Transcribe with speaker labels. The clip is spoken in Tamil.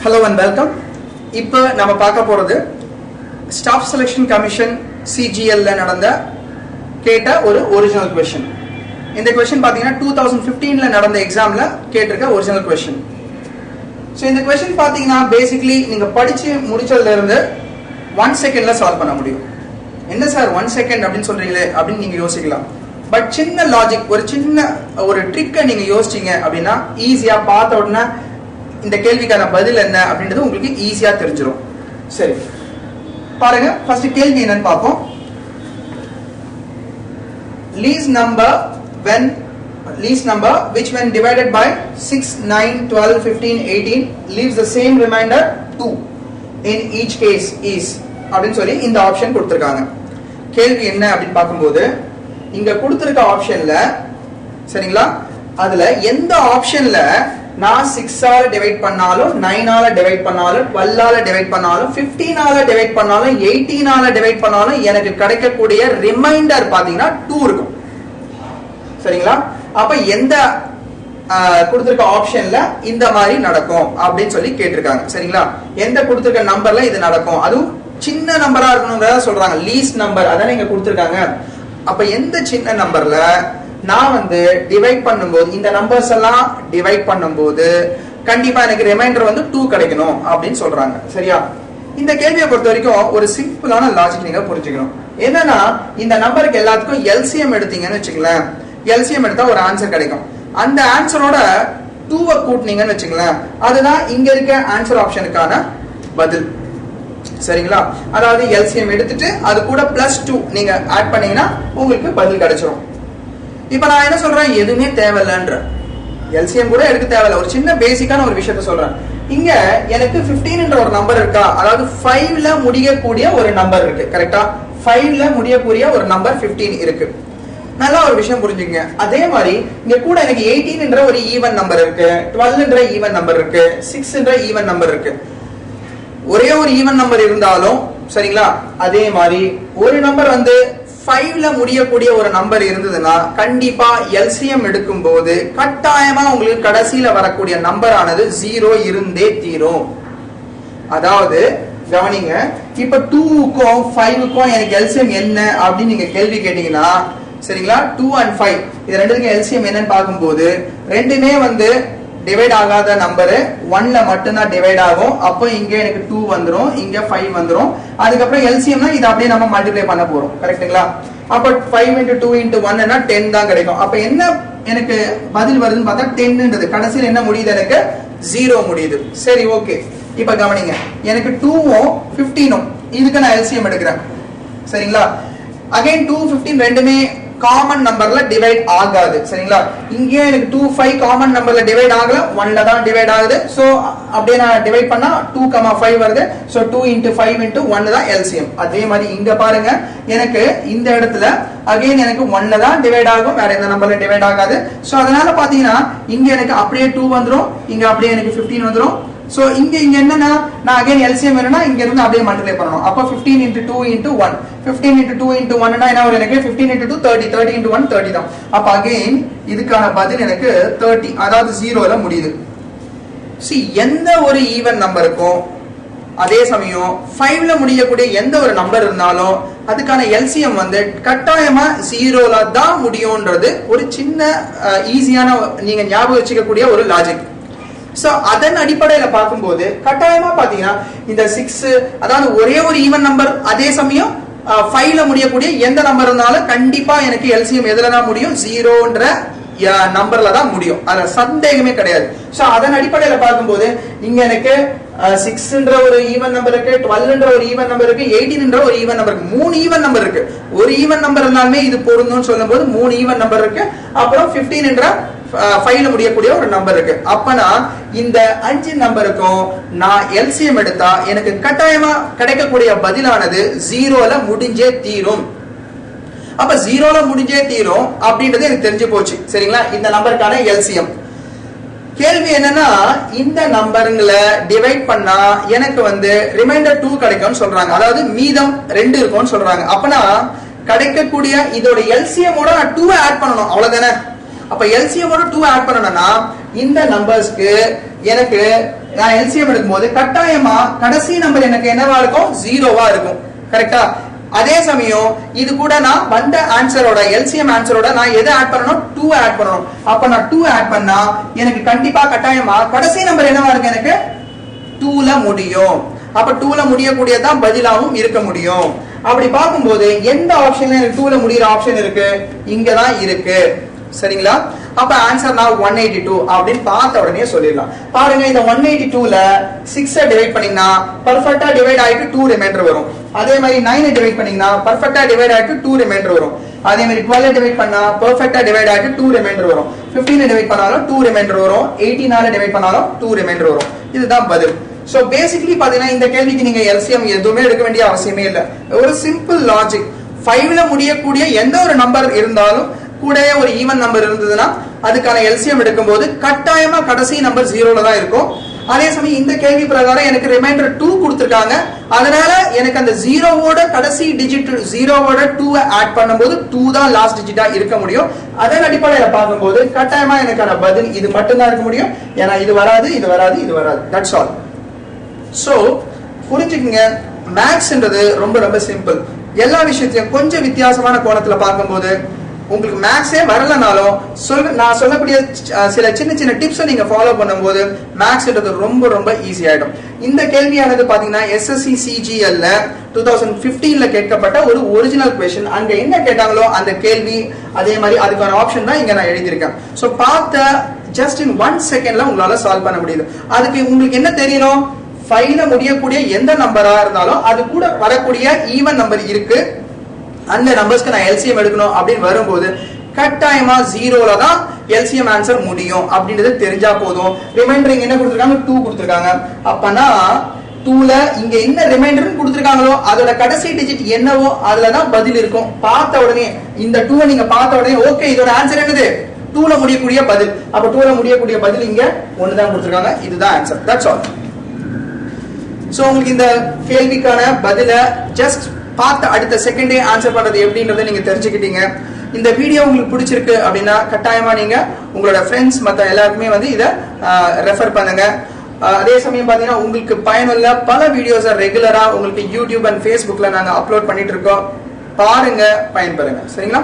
Speaker 1: Hello and welcome. இப்போ நம்ம பார்க்க போறது ஸ்டாஃப் செலக்ஷன் கமிஷன் CGL ல நடந்த கேட்ட ஒரு ஒரிஜினல் क्वेश्चन. இந்த क्वेश्चन பாத்தீங்கன்னா 2015 ல நடந்த எக்ஸாம்ல கேட்டிருக்க ஒரிஜினல் क्वेश्चन. சோ இந்த क्वेश्चन பாத்தீங்கன்னா பேசிக்கலி நீங்க படிச்சு முடிச்சதுல இருந்து 1 செகண்ட்ல சால்வ் பண்ண முடியும். என்ன சார் 1 செகண்ட் அப்படினு சொல்றீங்களே அப்படினு நீங்க யோசிக்கலாம். பட் சின்ன லாஜிக் ஒரு ட்ரிக்கை நீங்க யோசிச்சீங்க அப்படின்னா ஈஸியா பார்த்த உடனே இந்த கேள்விக்கான பதில் என்ன அப்படின்றது உங்களுக்கு ஈஸியா தெரிஞ்சிரும். சரி பாருங்க, ஃபர்ஸ்ட் கேள்வி என்னன்னு பார்ப்போம். least number which when divided by 6 9 12 15 18 leaves the same remainder 2 in each case is அப்படினு சொல்லி இந்த ஆப்ஷன் கொடுத்திருக்காங்க. கேள்வி என்ன அப்படினு பாக்கும்போது இங்க கொடுத்திருக்க ஆப்ஷன்ல சரிங்களா, அதுல எந்த ஆப்ஷன்ல நான் 6 ஆல டிவைட் பண்ணாலும் 9 ஆல டிவைட் பண்ணாலும் 12 ஆல டிவைட் பண்ணாலும் 15 ஆல டிவைட் பண்ணாலும் 18 ஆல டிவைட் பண்ணாலும் எனக்கு கிடைக்கக்கூடிய ரிமைண்டர் பாத்தீங்கன்னா 2 இருக்கும். சரிங்களா, அப்ப எந்த கொடுத்திருக்க ஆப்ஷன்ல இந்த மாதிரி நடக்கும் அப்படின்னு சொல்லி கேட்டிருக்காங்க. சரிங்களா, எந்த கொடுத்திருக்க நம்பர்ல இது நடக்கும், அதுவும் சின்ன நம்பரா இருக்கணும்ங்கறத சொல்றாங்க. லீஸ்ட் நம்பர் அதானே இங்க கொடுத்திருக்காங்க. அப்ப எந்த சின்ன நம்பர்ல நான் டிவைட் பண்ணும்போது இந்த நம்பர்ஸ் எல்லாம் டிவைட் பண்ணும்போது கண்டிப்பா எனக்கு ரிமைண்டர் 2 கிடைக்கணும் அப்படின்னு சொல்றாங்க. சரியா, இந்த கேள்வியை பொறுத்த வரைக்கும் ஒரு சிம்பிளான லாஜிக் நீங்க புரிஞ்சுக்கணும். என்னன்னா இந்த நம்பருக்கு எல்லாத்துக்கும் எல்சிஎம் எடுத்தீங்கன்னு வச்சுங்களேன், எல்சிஎம் எடுத்தா ஒரு ஆன்சர் கிடைக்கும். அந்த ஆன்சரோட 2 கூட்டினீங்கன்னு வச்சுங்களேன், அதுதான் இங்க இருக்க ஆன்சர் ஆப்ஷனுக்கான பதில். சரிங்களா, அதாவது எல்சிஎம் எடுத்துட்டு அது கூட +2 நீங்க ஆட் பண்ணீங்கன்னா உங்களுக்கு பதில் கிடைச்சிடும். இப்ப நான் என்ன சொல்றேன், எதுவுமே தேவையில்லைன்ற எல்சிஎம் கூட எடுக்க தேவையில்ல, ஒரு சின்ன பேசிக்கான ஒரு விஷயத்த சொல்றேன். இங்க எனக்கு 15 என்ற ஒரு நம்பர் இருக்கா, அதாவது 5ல முடியக்கூடிய ஒரு நம்பர் இருக்கு. கரெக்டா, 5ல முடியக்கூடிய ஒரு நம்பர் 15 இருக்கு. நல்லா ஒரு விஷயம் புரிஞ்சுங்க. அதே மாதிரி இங்க கூட எனக்கு 18 என்ற ஒரு ஈவன் நம்பர் இருக்கு, 12 என்ற ஈவன் நம்பர் இருக்கு, 6 என்ற ஈவன் நம்பர் இருக்கு. ஒரே ஒரு ஈவன் நம்பர் இருந்தாலும் சரிங்களா, அதே மாதிரி ஒரு நம்பர் 5ல முடியக்கூடிய ஒரு நம்பர் இருந்ததுன்னா கண்டிப்பா எல்சிஎம் எடுக்கும் போது கட்டாயமா உங்களுக்கு கடைசியில வரக்கூடிய நம்பர் ஆனது 0 இருந்தே தீரும். அதாவது கவனிங்க, இப்ப 2க்கும் 5க்கும் எனக்கு எல்சிஎம் என்ன அப்படின்னு நீங்க கேள்வி கேட்டீங்கன்னா சரிங்களா, 2 and 5 இது ரெண்டுக்கும் எல்சிஎம் என்னன்னு பார்க்கும்போது ரெண்டுமே டிவைட் ஆகாத நம்பர் 1ல மட்டும்தான் டிவைட் ஆகும். அப்போ இங்க எனக்கு 2 வந்துரும், இங்க 5 வந்துரும். அதுக்கப்புறம் எல்சிஎம்னா இது அப்படியே நம்ம மல்டிப்ளை பண்ண போறோம். கரெக்ட்டுங்களா, அப்ப 5 × 2 × 1 னா 10 தான் கிடைக்கும். அப்ப என்ன எனக்கு பதில் வருதுன்னு பார்த்தா 10ன்றது கடைசியில் என்ன முடியுது, எனக்கு 0 முடியுது. சரி ஓகே, இப்ப கவனிங்க, எனக்கு 2ம் 15ம் இதுக்கு நான் எல்சிஎம் எடுக்கிறேன். சரிங்களா, அகைன் 2 15 ரெண்டுமே காமன் நம்பர்ல டிவைட் ஆகாது. சரிங்களா, இங்கே எனக்கு 2 5 காமன் நம்பர்ல டிவைட் ஆகல, 1ல தான் டிவைட் ஆகுது. சோ அப்படியே நான் டிவைட் பண்ணா 2, 5 வருது. சோ 2 × 5 × 1 தான் எல்சிஎம். அதே மாதிரி இங்க பாருங்க, எனக்கு இந்த இடத்துல அகைன் எனக்கு 1ல தான் டிவைட் ஆகும், வேற எந்த நம்பர்ல டிவைட் ஆகாது. சோ அதனால பாத்தீங்கன்னா இங்க எனக்கு அப்படியே 2 வந்துரும், இங்க அப்படியே எனக்கு 15 வந்துரும். சோ இங்க என்னன்னா நான் அகைன் எல்சிஎம் வேணும்னா இங்க இருந்து அப்படியே மல்டிப்ளை பண்ணனும். அப்ப 15 × 2 × 1 15 × 2 × 1 னா என்ன வரும், எனக்கு 15 × 2 30 30 × 1 30 தான். அப்ப அகைன் இதுக்கான பதில் எனக்கு 30, அதாவது 0ல முடியுது. see எந்த ஒரு ஈவன் நம்பருக்கும் அதே சமயம் 5ல முடியக்கூடிய எந்த ஒரு நம்பர் இருந்தாலும் அதுக்கான எல்சிஎம் கட்டாயமா 0ல தான் முடியும்ன்றது ஒரு சின்ன ஈஸியான நீங்க ஞாபகம் வச்சுக்கக்கூடிய ஒரு லாஜிக். சோ அதன் அடிப்படையில பார்க்கும்போது கட்டாயமா பாத்தீங்கன்னா இந்த 6 அதாவது ஒரே ஒரு ஈவன் நம்பர் அதே சமயம் 5ல முடியக்கூடிய எந்த நம்பர் இருந்தாலும் கண்டிப்பா எனக்கு எல்சிஎம் எதுல தான் முடியும், 0ன்ற நம்பர்ல தான் முடியும். அதுல சந்தேகமே கிடையாது. சோ அதன் அடிப்படையில பார்க்கும்போது இங்க எனக்கு 6ன்ற ஒரு ஈவன் நம்பர் இருக்கு, 12ன்ற ஒரு ஈவன் நம்பர் இருக்கு, 18ன்ற ஒரு ஈவன் நம்பர் இருக்கு. 3 ஈவன் நம்பர் இருக்கு. ஒரு ஈவன் நம்பர் இருந்தாலுமே இது பொருந்தும்னு சொல்லும்போது 3 ஈவன் நம்பர் இருக்கு. அப்புறம் 15ன்ற 5ல முடியக்கூடிய ஒரு நம்பர் இருக்கு. அப்பனா இந்த 5 நம்பருக்கும் நான் எல்சிஎம் எடுத்தா எனக்கு கட்டாயமா கிடைக்கக்கூடிய பதிலானது 0ல முடிஞ்சே தீரும். அப்ப 0ல முடிஞ்சே தீரும் அப்படின்றது எனக்கு தெரிஞ்சு போச்சு. சரிங்களா, இந்த நம்பருக்கான எல்சிஎம். கேள்வி என்னன்னா இந்த நம்பருங்களை டிவைட் பண்ணா எனக்கு ரிமைண்டர் 2 கிடைக்கும்னு சொல்றாங்க, அதாவது மீதம் 2 இருக்கும்னு சொல்றாங்க. அப்பனா கிடைக்கக்கூடிய இதோட எல்சிஎம் ஓட நான் 2 ஆட் பண்ணணும், அவ்வளவுதானே. அப்ப எல்சிஎம் ஓட 2 ஆட் பண்ணனும்னா இந்த நம்பர்ஸ்க்கு எனக்கு நான் எல்சிஎம் எடுக்கும்போது கட்டாயமா கடைசி நம்பர் எனக்கு என்னவா இருக்கும்? 0வா இருக்கும். கரெக்டா? அதே சமயம் இது கூட நான் வந்த ஆன்சரோட எல்சிஎம் ஆன்சரோட நான் எதை ஆட் பண்ணணும்? 2 ஆட் பண்ணணும். அப்ப நான் 2 ஆட் பண்ணா எனக்கு கண்டிப்பா கட்டாயமா கடைசி நம்பர் என்னவா இருக்கு? எனக்கு 2ல முடியும். அப்ப 2ல முடியக்கூடியதான் பதிலாவும் இருக்க முடியும். அப்படி பார்க்கும்போது எந்த ஆப்ஷன்ல எனக்கு 2ல முடியற ஆப்ஷன் இருக்கு? இங்கதான் இருக்கு. சரிங்களா? அப்ப ஆன்சர் நான் 182 அப்படின்னு பார்த்த உடனே சொல்லிடலாம். பாருங்க, இந்த 182ல 6 டிவைட் பண்ணீங்கன்னா பர்ஃபெக்ட்டா டிவைட் ஆயிட்டு 2 ரிமைண்டர் வரும். அதே மாதிரி 9 டிவைட் பண்ணீங்கன்னா பர்ஃபெக்ட்டா டிவைட் ஆயிட்டு 2 ரிமைண்டர் வரும். அதே மாதிரி 12 டிவைட் பண்ணா பர்ஃபெக்ட்டா டிவைட் ஆயிட்டு 2 ரிமைண்டர் வரும். 15 டிவைட் பண்ணாலும் 2 ரிமைண்டர் வரும். 18 டிவைட் பண்ணாலும் 2 ரிமைண்டர் வரும். இதுதான் பதில். சோ பேசிக்கலி பாத்தீங்கன்னா இந்த கேள்விக்கு நீங்க எல்சிஎம் எதுவுமே எடுக்க வேண்டிய அவசியமே இல்லை. ஒரு சிம்பிள் லாஜிக். 5ல முடியக்கூடிய எந்த ஒரு நம்பர் இருந்தாலும் கூட ஒரு ஈவன் நம்பர் இருந்ததுன்னா அதுக்கான எல்சிஎம் எடுக்கும்போது கட்டாயமா கடைசி நம்பர் 0ல தான் இருக்கும். அதே சமயம் இந்த கேள்வி பிரகாரம் எனக்கு ரிமைண்டர் 2 கொடுத்திருக்காங்க. அதனால எனக்கு அந்த 0வோட கடைசி டிஜிட் 0வோட 2 ஆட் பண்ணும்போது 2 தான் லாஸ்ட் டிஜிட்டா இருக்க முடியும். அதன் அடிப்படையில பார்க்கும்போது கட்டாயமா எனக்கான பதில் இது மட்டும் தான் இருக்க முடியும். ஏன்னா இது வராது, இது வராது, இது வராது. That's all. சோ புரிஞ்சுக்குங்க, மேக்ஸ்ன்றது ரொம்ப ரொம்ப சிம்பிள். எல்லா விஷயத்தையும் கொஞ்சம் வித்தியாசமான கோணத்துல பார்க்கும்போது உங்களுக்கு மேக்ஸே வரலனாலும் நான் சொல்லக்கூடிய சில சின்ன சின்ன டிப்ஸை நீங்க ஃபாலோ பண்ணும்போது மேக்ஸ்ன்றது ரொம்ப ரொம்ப ஈஸி ஆயிடும். இந்த கேள்வியானது பாத்தீங்கன்னா SSC CGLல 2015ல கேட்கப்பட்ட ஒரு ஒரிஜினல் கொஸ்டின். அங்க என்ன கேட்டாங்களோ அந்த கேள்வி, அதே மாதிரி அதுக்கான ஆப்ஷன் தான் இங்க நான் எழுதியிருக்கேன். சோ பார்த்த ஜஸ்ட் இன் 1 செகண்ட்ல உங்களால சால்வ் பண்ண முடியுது. அதுக்கு உங்களுக்கு என்ன தெரியணும்? 5ல முடியக்கூடிய எந்த நம்பரா இருந்தாலும் அது கூட வரக்கூடிய ஈவன் நம்பர் இருக்கு. அந்த நம்பர்ஸ்க்கு நான் எல்சிஎம் எடுக்கணும் அப்படின்னு வரும்போது கட்டாயமா 0ல தான் எல்சிஎம் ஆன்சர் முடியும் அப்படின்றது தெரிஞ்சா போதும். ரிமைண்டர் என்ன கொடுத்திருக்காங்க? 2 கொடுத்திருக்காங்க. அப்பனா 2ல இங்க என்ன ரிமைண்டர் கொடுத்திருக்காங்களோ அதோட கடைசி டிஜிட் என்னவோ அதுலதான் பதில் இருக்கும். பார்த்த உடனே இந்த 2 நீங்க பார்த்த உடனே ஓகே இதோட ஆன்சர் என்னது? 2ல முடியக்கூடிய பதில். அப்ப 2ல முடியக்கூடிய பதில் இங்க 1 தான் கொடுத்திருக்காங்க. இதுதான் ஆன்சர். That's all. சோ உங்களுக்கு இந்த கேள்விக்கான பதில ஜஸ்ட் பார்த்து அடுத்த செகண்டே ஆன்சர் பண்றது எப்படின்றத நீங்க தெரிஞ்சுக்கிட்டீங்க. இந்த வீடியோ உங்களுக்கு பிடிச்சிருக்கு அப்படின்னா கட்டாயமா நீங்க உங்களோட ஃப்ரெண்ட்ஸ் மத்த எல்லாருக்குமே வந்து இதை ரெஃபர் பண்ணுங்க. அதே சமயம் பாத்தீங்கன்னா உங்களுக்கு பயனுள்ள பல வீடியோஸை ரெகுலரா உங்களுக்கு யூடியூப் அண்ட் ஃபேஸ்புக்ல நாங்க அப்லோட் பண்ணிட்டு இருக்கோம். பாருங்க, பயன்பெறுங்க. சரிங்களா?